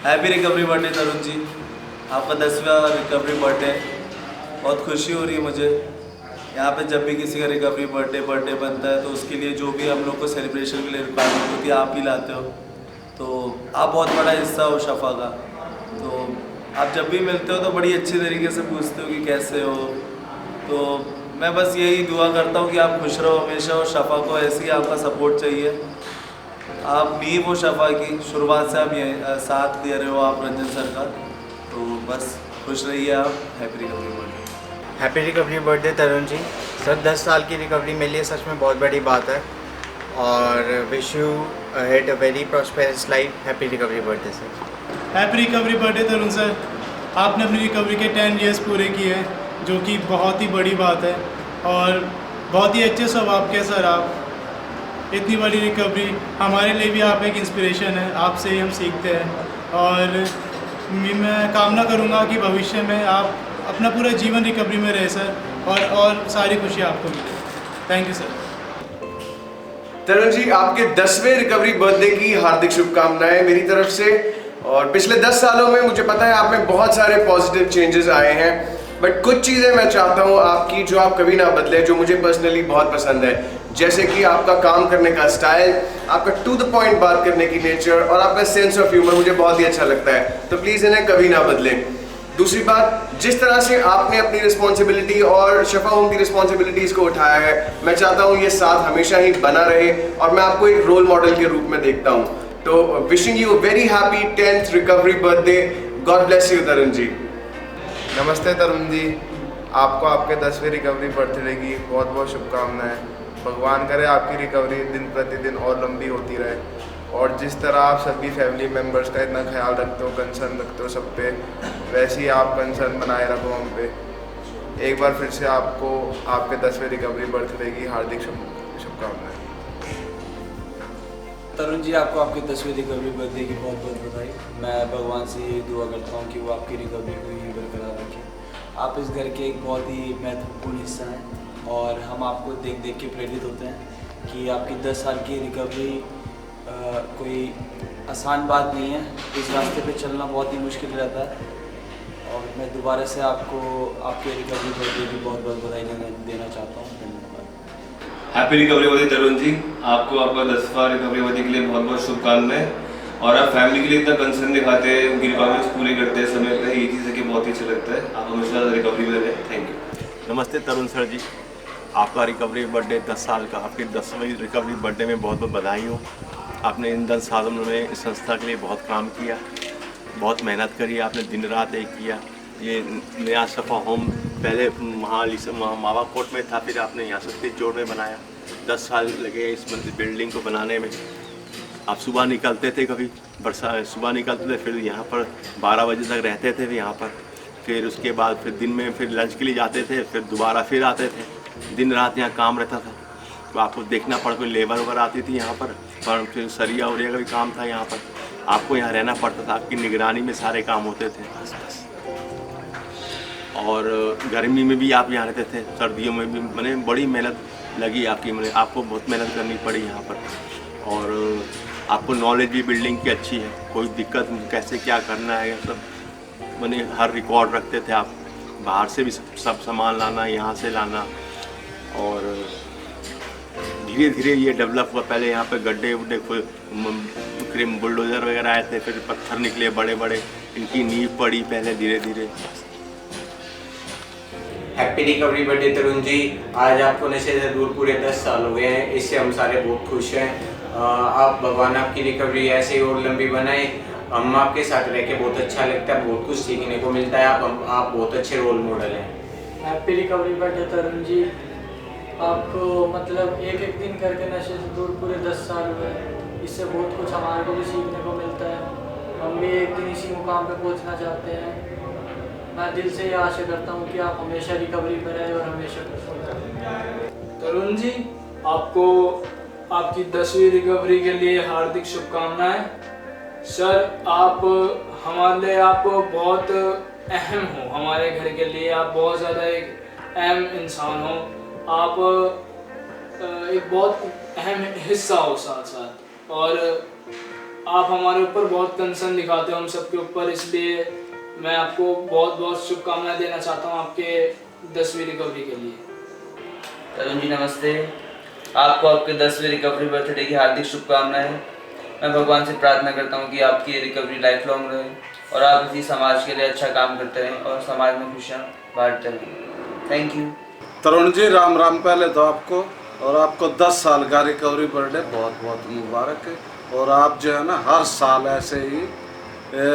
Happy recovery birthday Tarun जी, आपका 10वां recovery birthday. बहुत खुशी हो रही है मुझे। यहाँ पे जब भी किसी का रिकवरी बर्थडे बनता है तो उसके लिए जो भी हम लोग को सेलिब्रेशन के लिए रिक्वायरमेंट होती है आप ही लाते हो, तो आप बहुत बड़ा हिस्सा हो शफ़ा का। तो आप जब भी मिलते हो तो बड़ी अच्छी तरीके से पूछते हो कि कैसे हो। तो मैं बस यही दुआ करता हूँ कि आप खुश रहो हमेशा, और शफ़ा को ऐसे ही आपका सपोर्ट चाहिए। आप नींव हो शफ़ा की, शुरुआत से आप ये साथ दे रहे हो आप रंजन सर का, तो बस खुश रहिए आप। Happy recovery birthday. Happy recovery birthday Tarun ji. Sir 10 साल की रिकवरी मेरे लिए सच में बहुत बड़ी बात है और wish you had a very prosperous life. Happy recovery birthday sir. Happy recovery birthday Tarun sir. आपने अपनी रिकवरी के 10 ईयर्स पूरे किए हैं, जो कि बहुत ही बड़ी बात है और बहुत ही अच्छे स्वभाव के सर आप। इतनी बड़ी रिकवरी हमारे लिए भी आप एक इंस्पिरेशन है, आपसे ही हम सीखते हैं। और मैं कामना करूँगा कि भविष्य में आप अपना पूरा जीवन रिकवरी में रहे सर, और सारी खुशी आपको मिले। Thank you sir. Tarun ji, आपके 10वें रिकवरी बर्थडे की हार्दिक शुभकामनाएं मेरी तरफ से। और पिछले 10 सालों में मुझे पता है आप में बहुत सारे पॉजिटिव चेंजेस आए हैं, बट कुछ चीज़ें मैं चाहता हूँ आपकी जो आप कभी ना बदले, जो मुझे पर्सनली बहुत पसंद है। जैसे कि आपका काम करने का स्टाइल, आपका टू द पॉइंट बात करने की नेचर और आपका सेंस ऑफ ह्यूमर मुझे बहुत ही अच्छा लगता है, तो प्लीज़ इन्हें कभी ना बदलें। दूसरी बात, जिस तरह से आपने अपनी रिस्पॉन्सिबिलिटी और शफा होम की रिस्पॉन्सिबिलिटीज़ को उठाया है, मैं चाहता हूँ ये साथ हमेशा ही बना रहे और मैं आपको एक रोल मॉडल के रूप में देखता हूँ। तो wishing you very happy 10th recovery birthday. God bless you Tarun ji. नमस्ते तरुण जी, आपको आपके 10वें रिकवरी बर्थडे की बहुत बहुत शुभकामनाएं। भगवान करे आपकी रिकवरी दिन प्रतिदिन और लंबी होती रहे, और जिस तरह आप सभी फैमिली मेम्बर्स का इतना ख्याल रखते हो, कंसर्न रखते हो सब पे, वैसे ही आप कंसर्न बनाए रखो हम पे। एक बार फिर से आपको आपके 10वें रिकवरी बर्थडे की हार्दिक शुभकामनाएं। तरुण जी, आपको आपके 10वें रिकवरी बर्थडे की बहुत बहुत बधाई। मैं भगवान से ये दुआ करता हूँ कि वो आपकी रिकवरी को ही बरकरार रखें। आप इस घर के एक बहुत ही महत्वपूर्ण हिस्सा हैं और हम आपको देख देख के प्रेरित होते हैं कि आपकी 10 साल की रिकवरी कोई आसान बात नहीं है। इस रास्ते पे चलना बहुत ही मुश्किल रहता है, और मैं दोबारा से आपको आपके रिकवरी बर्थडे की बहुत बहुत बधाई देना चाहता हूँ। धन्यवाद। Happy recovery birthday Tarun ji, आपको आपका 10वां रिकवरी बर्थडे के लिए बहुत बहुत शुभकामनाएं। और आप फैमिली के लिए इतना कंसर्न दिखाते हैं, उनकी रिक्वायरमेंट्स पूरी करते हैं समय पर, ये चीज़ है कि बहुत ही अच्छा लगता है। आप हमेशा रिकवरी में रहें। Thank you. नमस्ते तरुण सर जी, आपका रिकवरी बर्थडे 10 साल का, आपकी 10वीं रिकवरी बर्थडे में बहुत बहुत बधाई हो। आपने इन 10 सालों में इस संस्था के लिए बहुत काम किया, बहुत मेहनत करी, आपने दिन रात एक किया। ये नया शफा होम पहले मावा कोट में था, फिर आपने यहाँ से जोड़ में बनाया। 10 साल लगे इस बिल्डिंग को बनाने में। आप सुबह निकलते थे, कभी सुबह निकलते थे, फिर यहाँ पर 12 बजे तक रहते थे यहाँ पर। फिर उसके बाद फिर दिन में फिर लंच के लिए जाते थे, फिर दोबारा फिर आते थे। दिन रात यहाँ काम रहता था, तो आपको देखना पड़, कोई लेबर वगैरह आती थी यहाँ पर, फिर सरिया उरिया का भी काम था यहाँ पर। आपको यहाँ रहना पड़ता था, आपकी निगरानी में सारे काम होते थे बस। और गर्मी में भी आप यहाँ रहते थे, सर्दियों में भी। मैंने बड़ी मेहनत लगी आपकी, मैंने आपको बहुत मेहनत करनी पड़ी यहाँ पर। और आपको नॉलेज भी बिल्डिंग की अच्छी है, कोई दिक्कत कैसे क्या करना है सब मैंने हर रिकॉर्ड रखते थे आप। बाहर से भी सब सामान लाना, यहाँ से लाना, और धीरे धीरे ये डेवलप हुआ। पहले यहाँ पे गड्ढे उड्ढे क्रीम बुलडोज़र वगैरह आए थे, फिर पत्थर निकले बड़े बड़े, इनकी नींव पड़ी पहले धीरे धीरे। हैप्पी रिकवरी बर्थडे तरुण जी। आज आपको नशे से दूर पूरे 10 साल हो गए हैं, इससे हम सारे बहुत खुश हैं। आप भगवान आपकी रिकवरी ऐसे ही और लंबी बनाए। हम आपके साथ रह के बहुत अच्छा लगता है, बहुत कुछ सीखने को मिलता है। आप बहुत अच्छे रोल मॉडल हैं। Happy recovery birthday Tarun ji. आपको मतलब एक एक दिन करके नशे से दूर पूरे 10 साल हुए, इससे बहुत कुछ हमारे को भी सीखने को मिलता है। हम भी एक दिन इसी मुकाम पे पहुंचना चाहते हैं। मैं दिल से ये आशा करता हूँ कि आप हमेशा रिकवरी में रहें और हमेशा खुश रहें। तरुण जी, आपको आपकी 10वीं रिकवरी के लिए हार्दिक शुभकामनाएं। सर, आप हमारे लिए आप बहुत अहम हो, हमारे घर के लिए आप बहुत ज़्यादा एक अहम इंसान हो। आप एक बहुत अहम हिस्सा हो साथ साथ, और आप हमारे ऊपर बहुत कंसर्न दिखाते हो हम सबके ऊपर, इसलिए मैं आपको बहुत बहुत शुभकामनाएं देना चाहता हूँ आपके 10वीं रिकवरी के लिए। तरुण जी नमस्ते, आपको आपके 10वीं रिकवरी बर्थडे की हार्दिक शुभकामनाएं। मैं भगवान से प्रार्थना करता हूं कि आपकी ये रिकवरी लाइफ लॉन्ग रहे और आप इसी समाज के लिए अच्छा काम करते रहें और समाज में खुशियां बांटते रहें। Thank you. तरुण जी राम राम पहले तो आपको, और आपको 10 साल का रिकवरी बर्थडे बहुत बहुत मुबारक है। और आप जो है ना हर साल ऐसे ही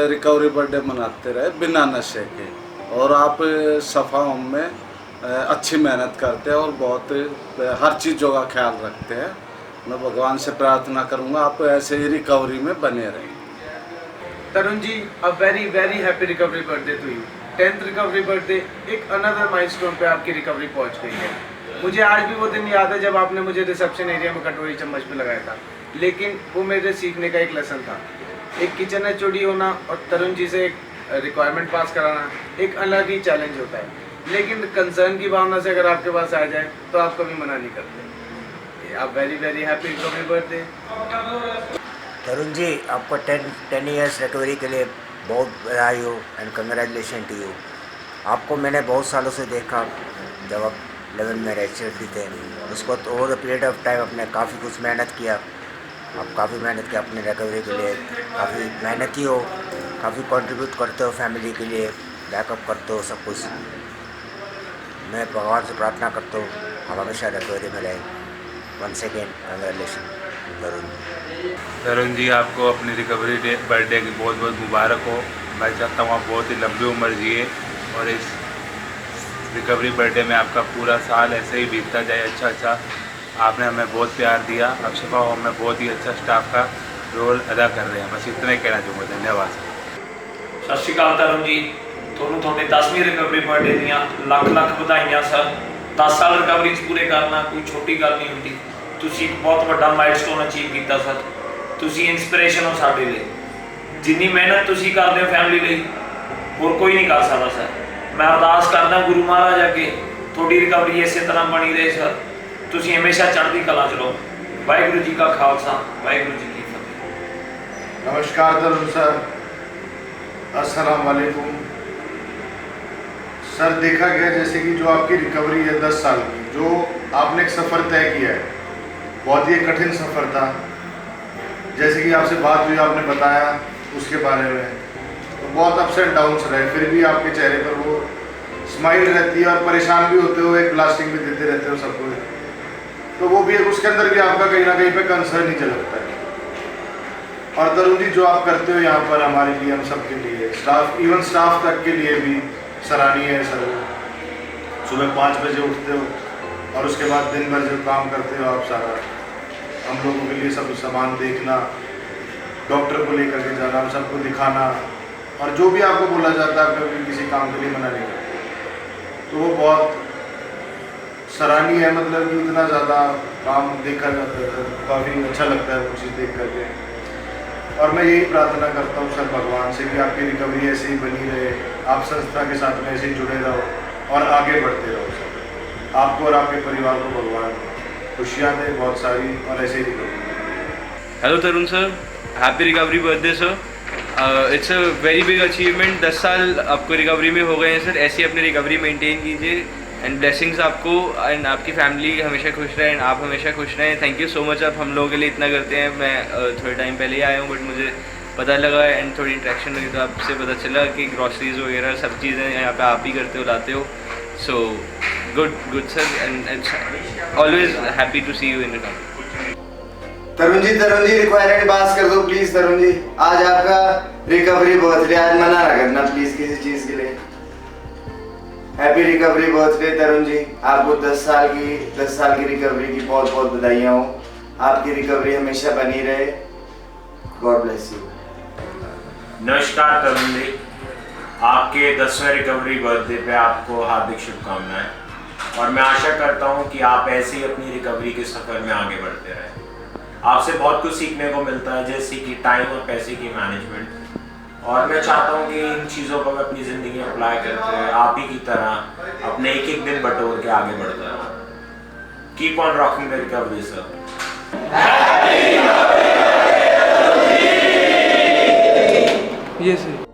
रिकवरी बर्थडे मनाते रहे बिना नशे के, और आप सफ़ा में अच्छी मेहनत करते हैं और बहुत हर चीज़ों का ख्याल रखते हैं। मैं भगवान से प्रार्थना करूंगा आप ऐसे ही रिकवरी में बने रहें। Tarun ji a very very happy recovery birthday to you. 10th recovery birthday एक अनदर माइलस्टोन पे आपकी रिकवरी पहुंच गई है। मुझे आज भी वो दिन याद है जब आपने मुझे रिसेप्शन एरिया में कटोरी चम्मच पे लगाया था, लेकिन वो मेरे सीखने का एक लेसन था। एक किचन में चोरी होना और तरुण जी से एक रिक्वायरमेंट पास कराना एक अलग ही चैलेंज होता है, लेकिन कंसर्न की भावना से अगर आपके पास आ जाए तो आप कभी मना नहीं करते। आप very very happy recovery birthday. Tarun ji आपको 10 ईयर्स रिकवरी के लिए बहुत बधाई हो एंड कंग्रेचुलेशन टू यू। आपको मैंने बहुत सालों से देखा जब आप 11 में रेजिस्टर्ड थे, उसको तो over the period of time आपने काफ़ी कुछ मेहनत किया। आप काफ़ी मेहनत किया अपने रिकवरी के लिए, काफ़ी मेहनती हो, काफ़ी कंट्रीब्यूट करते हो फैमिली के लिए, बैकअप करते हो सब कुछ। मैं भगवान से प्रार्थना करता हूँ आप हमेशा रिकवरी में रहें। वंस अगेन कंग्रेचुलेशन तरुण जी, आपको अपनी रिकवरी बर्थडे की बहुत बहुत मुबारक हो। मैं चाहता हूँ आप बहुत ही लंबी उम्र जिए और इस रिकवरी बर्थडे में आपका पूरा साल ऐसे ही बीतता जाए अच्छा। आपने हमें बहुत प्यार दिया, अब शिफा होम में बहुत ही अच्छा स्टाफ का रोल अदा कर रहे हैं। बस इतना ही कहना चाहूँगा, धन्यवाद। सत श्री अकाल तरुण जी, ਤੁਹਾਨੂੰ ਤੁਹਾਡੇ 10ਵੀਂ ਰਿਕਵਰੀ ਬਰਥਡੇ ਦੀਆਂ ਲੱਖ ਲੱਖ ਵਧਾਈਆਂ ਸਰ। 10 ਸਾਲ ਰਿਕਵਰੀ 'ਚ ਪੂਰੇ ਕਰਨਾ ਕੋਈ ਛੋਟੀ ਗੱਲ ਨਹੀਂ ਹੁੰਦੀ। ਤੁਸੀਂ ਇੱਕ ਬਹੁਤ ਵੱਡਾ ਮਾਈਲਸਟੋਨ ਅਚੀਵ ਕੀਤਾ ਸਰ। ਤੁਸੀਂ ਇਨਸਪੀਰੇਸ਼ਨ ਹੋ ਸਾਡੇ ਲਈ। ਜਿੰਨੀ ਮਿਹਨਤ ਤੁਸੀਂ ਕਰਦੇ ਹੋ ਫੈਮਿਲੀ ਲਈ ਹੋਰ ਕੋਈ ਨਹੀਂ ਕਰ ਸਕਦਾ ਸਰ। ਮੈਂ ਅਰਦਾਸ ਕਰਦਾ ਗੁਰੂ ਮਹਾਰਾਜ ਅੱਗੇ ਤੁਹਾਡੀ ਰਿਕਵਰੀ ਇਸੇ ਤਰ੍ਹਾਂ ਬਣੀ ਰਹੇ ਸਰ। ਤੁਸੀਂ ਹਮੇਸ਼ਾ ਚੜ੍ਹਦੀ ਕਲਾ 'ਚ ਰਹੋ। ਵਾਹਿਗੁਰੂ ਜੀ ਕਾ ਖਾਲਸਾ, ਵਾਹਿਗੁਰੂ ਜੀ ਕੀ ਫਤਿਹ। नमस्कार तरुण सर, अस्सलाम वालेकुम सर। देखा गया जैसे कि जो आपकी रिकवरी है 10 साल की, जो आपने एक सफ़र तय किया है, बहुत ही कठिन सफ़र था। जैसे कि आपसे बात हुई, आपने बताया उसके बारे में, तो बहुत अप्स एंड डाउन्स रहे, फिर भी आपके चेहरे पर वो स्माइल रहती है और परेशान भी होते हो, एक लास्टिंग भी देते रहते हो सबको। तो वो भी उसके अंदर भी आपका कहीं ना कहीं पे कंसर्न ही झलकता है। और तरुण जी जो आप करते हो यहाँ पर हमारे लिए, हम सब के लिए, स्टाफ इवन स्टाफ तक के लिए भी सराहनीय है सर। सुबह 5 बजे उठते हो और उसके बाद दिन भर जो काम करते हो आप सारा, हम लोगों के लिए सब सामान देखना, डॉक्टर को लेकर के जाना, हम सबको दिखाना, और जो भी आपको बोला जाता है आप कभी किसी काम के लिए मना नहीं करते। तो वो बहुत सराहनीय है, मतलब कि इतना ज़्यादा काम देखा जाता है, काफ़ी अच्छा लगता है वो चीज़ देख करके। और मैं यही प्रार्थना करता हूँ सर भगवान से कि आपकी रिकवरी ऐसे ही बनी रहे, आप संस्था के साथ में ऐसे ही जुड़े रहो और आगे बढ़ते रहो सर। आपको और आपके परिवार को भगवान खुशियाँ दे बहुत सारी, और ऐसे ही recovery. Hello Tarun sir, happy recovery birthday sir. It's a very big achievement. 10 साल आपको रिकवरी में हो गए हैं सर। ऐसी अपनी रिकवरी मेंटेन कीजिए एंड ब्लेसिंग्स आपको एंड आपकी फैमिली हमेशा खुश रहें एंड आप हमेशा खुश रहें। थैंक यू सो मच, आप हम लोगों के लिए इतना करते हैं। मैं थोड़े टाइम पहले ही आया हूँ, बट मुझे पता लगा एंड थोड़ी इंटरेक्शन हुई तो आपसे पता चला कि ग्रॉसरीज वगैरह सब चीज़ें यहाँ पे आप ही करते हो, लाते हो। So good sir and always happy to see you in recovery. Tarun ji requirement पास कर दो प्लीज। तरुण जी आज आपका रिकवरी बर्थडे, आज मना ना करना प्लीज किसी चीज के लिए। Happy recovery birthday Tarun ji, आपको 10 साल की रिकवरी की बहुत बहुत बधाइयाँ हो। आपकी रिकवरी हमेशा बनी रहे। God bless you. नमस्कार तरुण जी, आपके 10वें रिकवरी बर्थडे पे आपको हार्दिक शुभकामनाएं और मैं आशा करता हूं कि आप ऐसे ही अपनी रिकवरी के सफ़र में आगे बढ़ते रहें। आपसे बहुत कुछ सीखने को मिलता है, जैसे कि टाइम और पैसे की मैनेजमेंट, और मैं चाहता हूं कि इन चीज़ों को मैं अपनी ज़िंदगी में अप्लाई करते हुए आप ही की तरह अपने एक एक दिन बटोर के आगे बढ़ता रहूं। Keep on rocking the recovery sir. ये सर